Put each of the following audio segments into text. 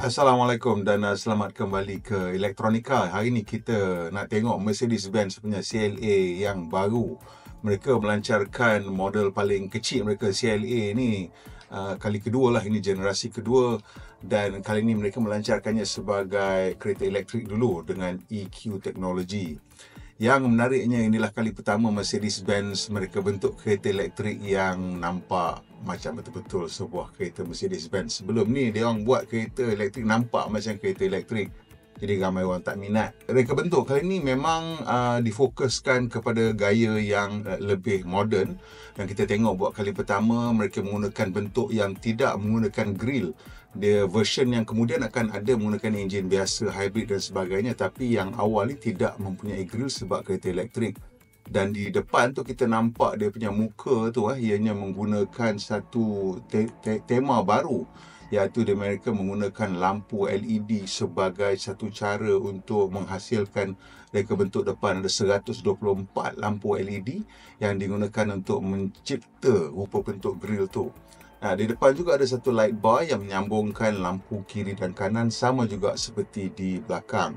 Assalamualaikum dan selamat kembali ke Elektronika. Hari ini kita nak tengok Mercedes-Benz punya CLA yang baru. Mereka melancarkan model paling kecil mereka, CLA ni kali kedua lah, ini generasi kedua, dan kali ini mereka melancarkannya sebagai kereta elektrik dulu dengan EQ teknologi. Yang menariknya, inilah kali pertama Mercedes-Benz mereka bentuk kereta elektrik yang nampak macam betul-betul sebuah kereta Mercedes-Benz. Sebelum ni dia orang buat kereta elektrik nampak macam kereta elektrik, jadi ramai orang tak minat. Mereka bentuk kali ni memang difokuskan kepada gaya yang lebih moden, dan kita tengok buat kali pertama mereka menggunakan bentuk yang tidak menggunakan grill. Dia version yang kemudian akan ada menggunakan enjin biasa, hybrid dan sebagainya, tapi yang awal ni tidak mempunyai grill sebab kereta elektrik. Dan di depan tu kita nampak dia punya muka tu ianya menggunakan satu tema baru, iaitu mereka menggunakan lampu LED sebagai satu cara untuk menghasilkan. Mereka bentuk depan ada 124 lampu LED yang digunakan untuk mencipta rupa bentuk grill tu. Di depan juga ada satu light bar yang menyambungkan lampu kiri dan kanan, sama juga seperti di belakang.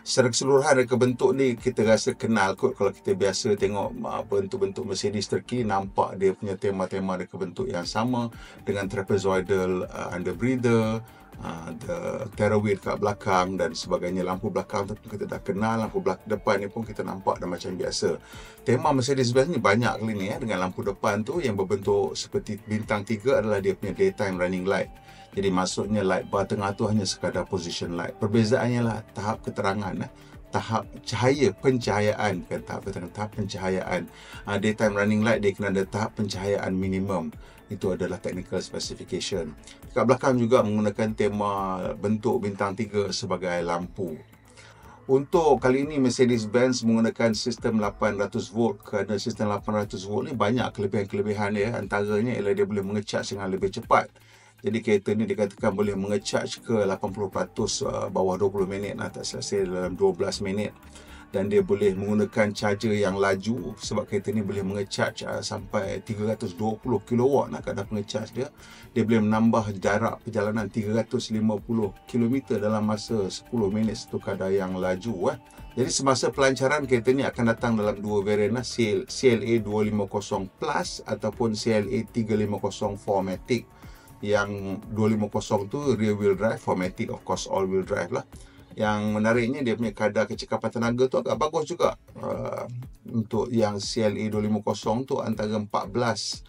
Secara keseluruhan reka bentuk ni kita rasa kenal kot. Kalau kita biasa tengok bentuk-bentuk Mercedes terkini, nampak dia punya tema-tema reka bentuk yang sama, dengan trapezoidal underbreather, the tearaway kat belakang dan sebagainya. Lampu belakang tu pun kita dah kenal, lampu depan ni pun kita nampak dah macam biasa. Tema Mercedes-Benz ni banyak kali ni dengan lampu depan tu yang berbentuk seperti bintang 3 adalah dia punya daytime running light. Jadi maksudnya light bar tengah tu hanya sekadar position light. Perbezaannya lah tahap keterangan, tahap pencahayaan, tahap pencahayaan. Daytime running light dia kena ada tahap pencahayaan minimum. Itu adalah technical specification. Kat belakang juga menggunakan tema bentuk bintang 3 sebagai lampu. Untuk kali ini Mercedes-Benz menggunakan sistem 800 volt. Kerana sistem 800 volt ni banyak kelebihan-kelebihan dia. Antaranya ialah dia boleh mengecharge dengan lebih cepat. Jadi kereta ni dikatakan boleh mengecharge ke 80% bawah 20 minit, tak selesai dalam 12 minit. Dan dia boleh menggunakan charger yang laju, sebab kereta ni boleh mengecharge sampai 320 kW nak kadar pengecharge dia. Dia boleh menambah jarak perjalanan 350 km dalam masa 10 minit, satu kadar yang laju. Jadi semasa pelancaran, kereta ni akan datang dalam dua varian, CLA 250 Plus ataupun CLA 350 4MATIC. Yang 250 tu rear wheel drive, 4MATIC of course all wheel drive lah. Yang menariknya dia punya kadar kecekapan tenaga tu agak bagus juga. Untuk yang CLA 250 tu antara 14.1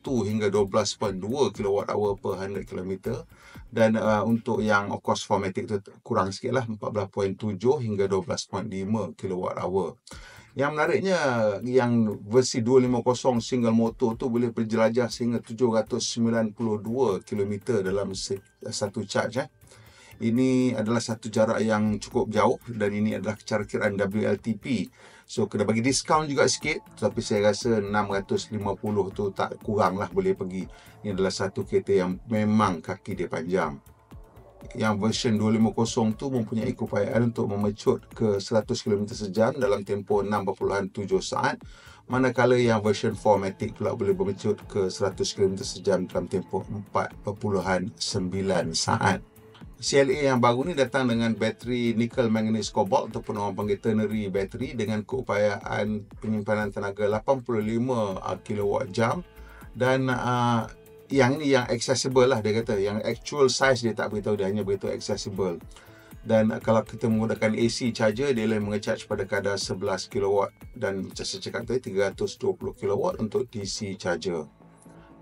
hingga 12.2 kWh per 100 km. Dan untuk yang of course 4MATIC tu kurang sikit lah, 14.7 hingga 12.5 kWh. Yang menariknya, yang versi 250 single motor tu boleh berjelajah sehingga 792 km dalam satu charge. Ini adalah satu jarak yang cukup jauh, dan ini adalah cara kiraan WLTP. So kena bagi diskaun juga sikit, tapi saya rasa 650 tu tak kurang lah, boleh pergi. Ini adalah satu kereta yang memang kaki dia panjang. Yang version 250 tu mempunyai keupayaan untuk memecut ke 100 km sejam dalam tempoh 6.7 saat, manakala yang version 4MATIC pula boleh memecut ke 100 km sejam dalam tempoh 4.9 saat. CLA yang baru ni datang dengan bateri nickel manganese cobalt ataupun orang panggil ternary battery, dengan keupayaan penyimpanan tenaga 85 kWh, dan yang ni yang accessible lah, dia kata yang actual size dia tak beritahu, dia hanya beritahu accessible. Dan kalau kita menggunakan AC charger, dia boleh mengecharge pada kadar 11 kW, dan macam saya cakap tadi 320 kW untuk DC charger.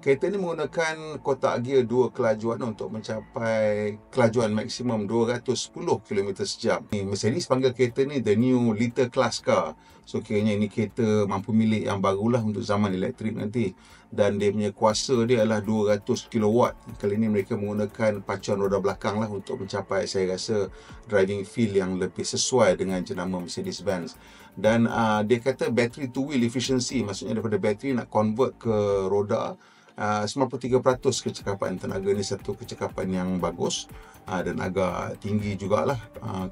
Kereta ni menggunakan kotak gear 2 kelajuan untuk mencapai kelajuan maksimum 210 km sejam. Mercedes panggil kereta ni the new little class car. So kiranya ini kereta mampu milik yang barulah untuk zaman elektrik nanti. Dan dia punya kuasa dia adalah 200 kW. Kali ini mereka menggunakan pacuan roda belakang lah untuk mencapai, saya rasa, driving feel yang lebih sesuai dengan jenama Mercedes-Benz. Dan dia kata battery to wheel efficiency, maksudnya daripada bateri nak convert ke roda, 93% kecekapan tenaga ni satu kecekapan yang bagus, dan agak tinggi jugalah.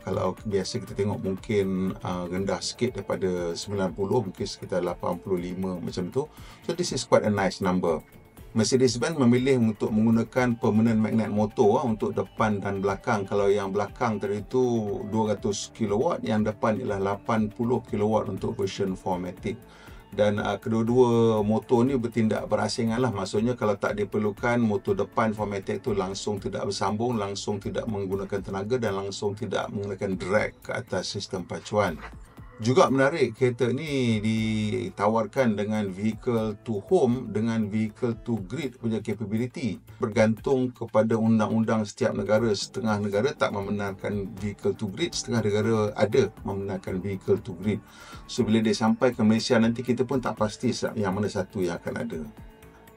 Kalau biasa kita tengok mungkin rendah sikit daripada 90, mungkin sekitar 85 macam tu. So this is quite a nice number. Mercedes-Benz memilih untuk menggunakan permanent magnet motor untuk depan dan belakang. Kalau yang belakang tadi itu 200 kW, yang depan ialah 80 kW untuk version 4matic. Dan kedua-dua motor ni bertindak berasingan lah. Maksudnya kalau tak diperlukan, motor depan 4matic tu langsung tidak bersambung, langsung tidak menggunakan tenaga dan langsung tidak menggunakan drag ke atas sistem pacuan. Juga menarik, kereta ni ditawarkan dengan vehicle to home dengan vehicle to grid punya capability. Bergantung kepada undang-undang setiap negara. Setengah negara tak membenarkan vehicle to grid, setengah negara ada membenarkan vehicle to grid. So bila dia sampai ke Malaysia nanti, kita pun tak pasti yang mana satu yang akan ada.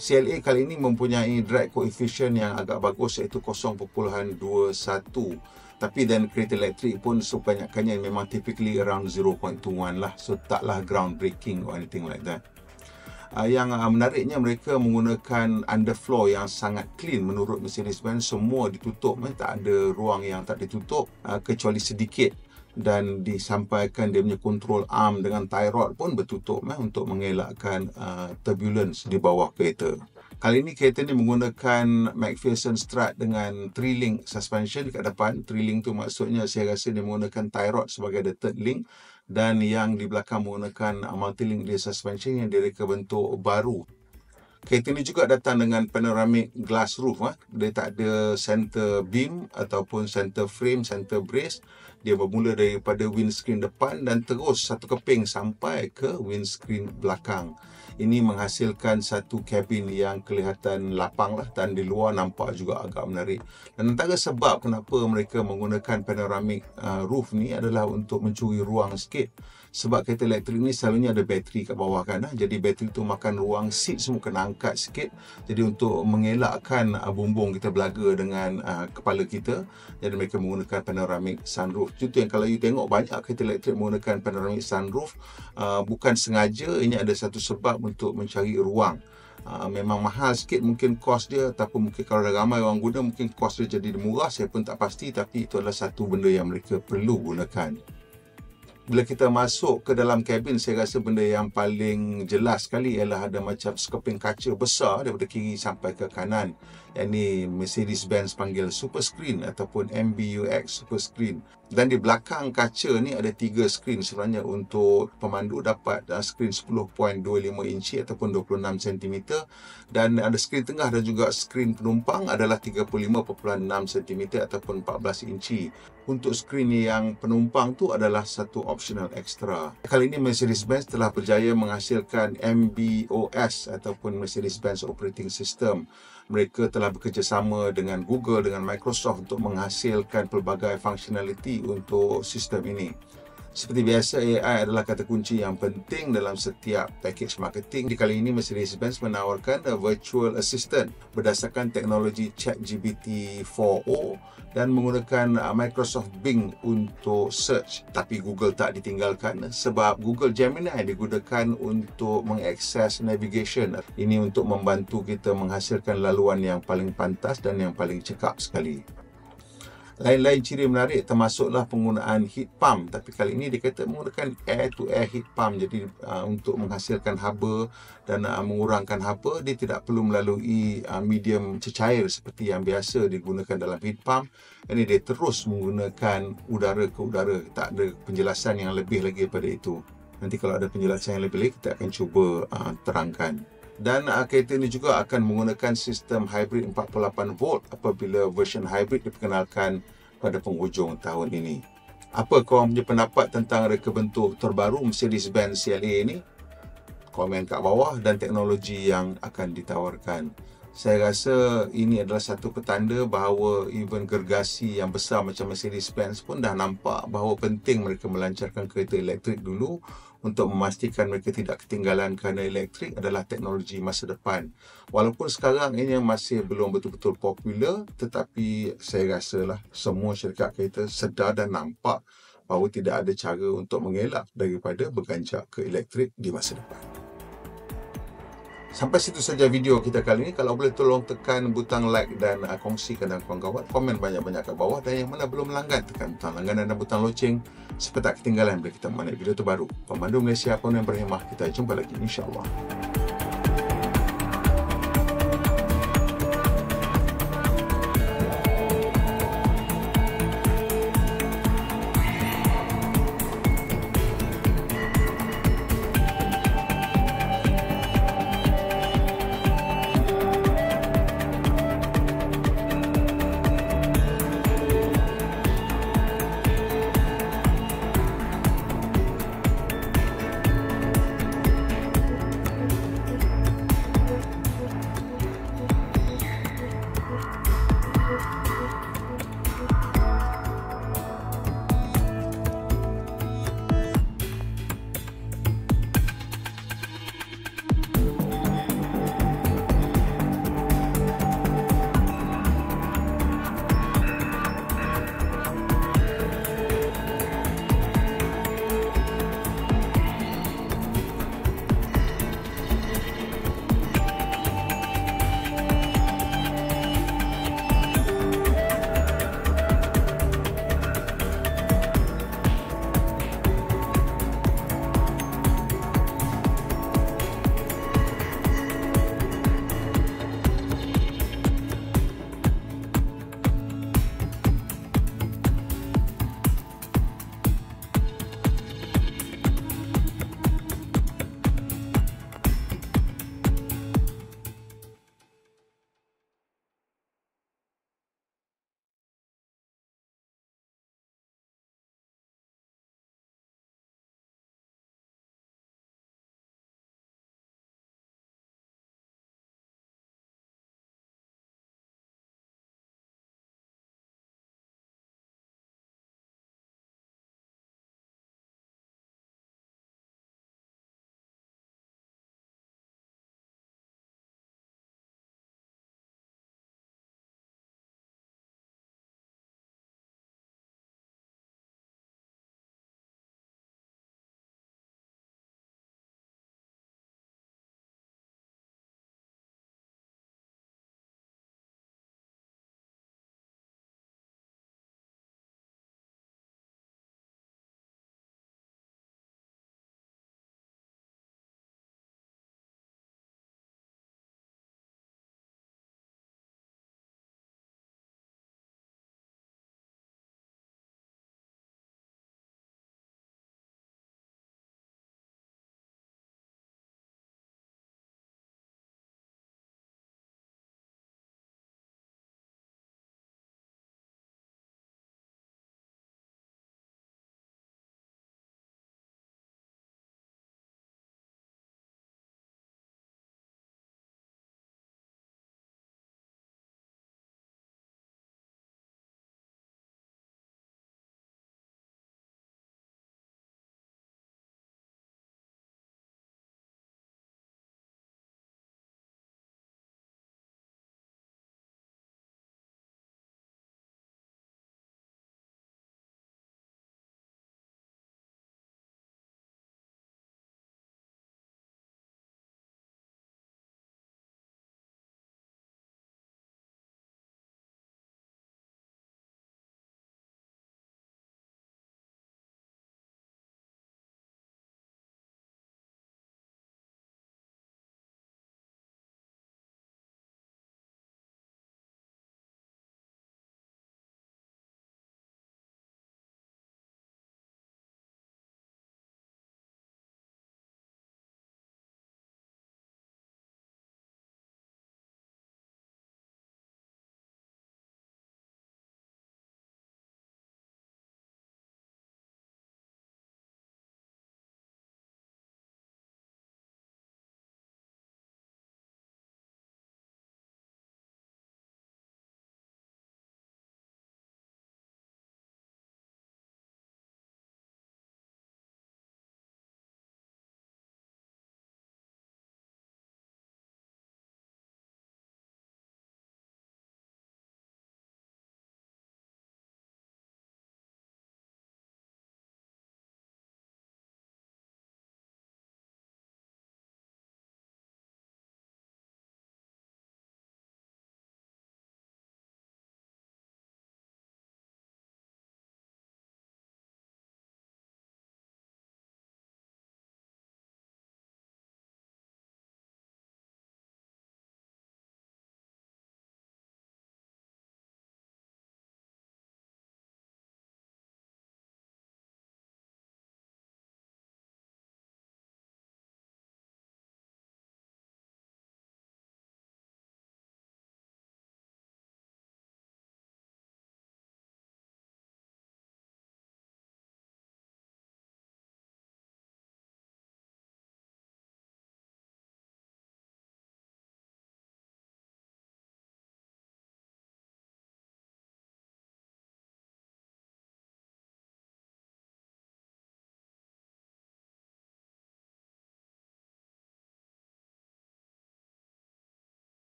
CLA kali ini mempunyai drag coefficient yang agak bagus, iaitu 0.21. Tapi dan kereta elektrik pun kebanyakannya memang typically around 0.21 lah. So taklah groundbreaking or anything like that. Yang menariknya, mereka menggunakan underfloor yang sangat clean menurut Mercedes-Benz. Semua ditutup, tak ada ruang yang tak ditutup kecuali sedikit. Dan disampaikan dia punya control arm dengan tie rod pun bertutup untuk mengelakkan turbulence di bawah kereta. Kali ini kereta ni menggunakan McPherson strut dengan 3-link suspension dekat depan. 3-link tu maksudnya saya rasa dia menggunakan tie rod sebagai the third link, dan yang di belakang menggunakan multi-link rear suspension yang direka bentuk baru. Kereta ni juga datang dengan panoramic glass roof. Dia tak ada center beam ataupun center frame, center brace. Dia bermula daripada windscreen depan dan terus satu keping sampai ke windscreen belakang. Ini menghasilkan satu kabin yang kelihatan lapang lah, dan di luar nampak juga agak menarik. Dan antara sebab kenapa mereka menggunakan panoramic roof ni adalah untuk mencuri ruang sikit. Sebab kereta elektrik ni selalunya ada bateri kat bawah kan. Jadi bateri tu makan ruang, seat semua kena angkat sikit. Jadi untuk mengelakkan bumbung kita belaga dengan kepala kita, jadi mereka menggunakan panoramic sunroof. Itu yang kalau you tengok banyak kereta elektrik menggunakan panoramic sunroof, bukan sengaja, ini ada satu sebab untuk mencari ruang. Memang mahal sikit mungkin kos dia, ataupun mungkin kalau ada ramai orang guna mungkin kos dia jadi murah, saya pun tak pasti, tapi itu adalah satu benda yang mereka perlu gunakan. Bila kita masuk ke dalam kabin, saya rasa benda yang paling jelas sekali ialah ada macam sekeping kaca besar daripada kiri sampai ke kanan. Yang ni Mercedes-Benz panggil super screen ataupun MBUX super screen. Dan di belakang kaca ni ada 3 screen sebenarnya. Untuk pemandu dapat screen 10.25 inci ataupun 26 cm. Dan ada screen tengah dan juga screen penumpang adalah 35.6 cm ataupun 14 inci. Untuk skrin yang penumpang tu adalah satu optional extra. Kali ini Mercedes-Benz telah berjaya menghasilkan MBOS ataupun Mercedes-Benz Operating System. Mereka telah bekerjasama dengan Google, dengan Microsoft untuk menghasilkan pelbagai functionality untuk sistem ini. Seperti biasa, AI adalah kata kunci yang penting dalam setiap package marketing. Di kali ini Mercedes-Benz menawarkan virtual assistant berdasarkan teknologi ChatGPT 4o dan menggunakan Microsoft Bing untuk search. Tapi Google tak ditinggalkan sebab Google Gemini digunakan untuk mengakses navigation. Ini untuk membantu kita menghasilkan laluan yang paling pantas dan yang paling cekap sekali. Lain-lain ciri menarik termasuklah penggunaan heat pump, tapi kali ini dia kata menggunakan air to air heat pump. Jadi untuk menghasilkan haba dan mengurangkan haba, dia tidak perlu melalui medium cecair seperti yang biasa digunakan dalam heat pump. Ini dia terus menggunakan udara ke udara, tak ada penjelasan yang lebih lagi daripada itu. Nanti kalau ada penjelasan yang lebih lagi, kita akan cuba terangkan. Dan kereta ini juga akan menggunakan sistem hybrid 48 volt apabila version hybrid diperkenalkan pada penghujung tahun ini. Apa korang punya pendapat tentang reka bentuk terbaru Mercedes-Benz CLA ini? Komen kat bawah dan teknologi yang akan ditawarkan. Saya rasa ini adalah satu petanda bahawa even gergasi yang besar macam Mercedes-Benz pun dah nampak bahawa penting mereka melancarkan kereta elektrik dulu untuk memastikan mereka tidak ketinggalan, kerana elektrik adalah teknologi masa depan. Walaupun sekarang ini masih belum betul-betul popular, tetapi saya rasalah semua syarikat kereta sedar dan nampak bahawa tidak ada cara untuk mengelak daripada berganjak ke elektrik di masa depan. Sampai situ saja video kita kali ini. Kalau boleh tolong tekan butang like dan kongsikan dengan kawan-kawan. Komen banyak-banyak kat bawah. Dan yang mana belum langgan, tekan butang langganan dan butang loceng supaya tak ketinggalan bila kita membuat video terbaru. Pemandu Malaysia, Pemandu yang berhemah. Kita jumpa lagi insya-Allah.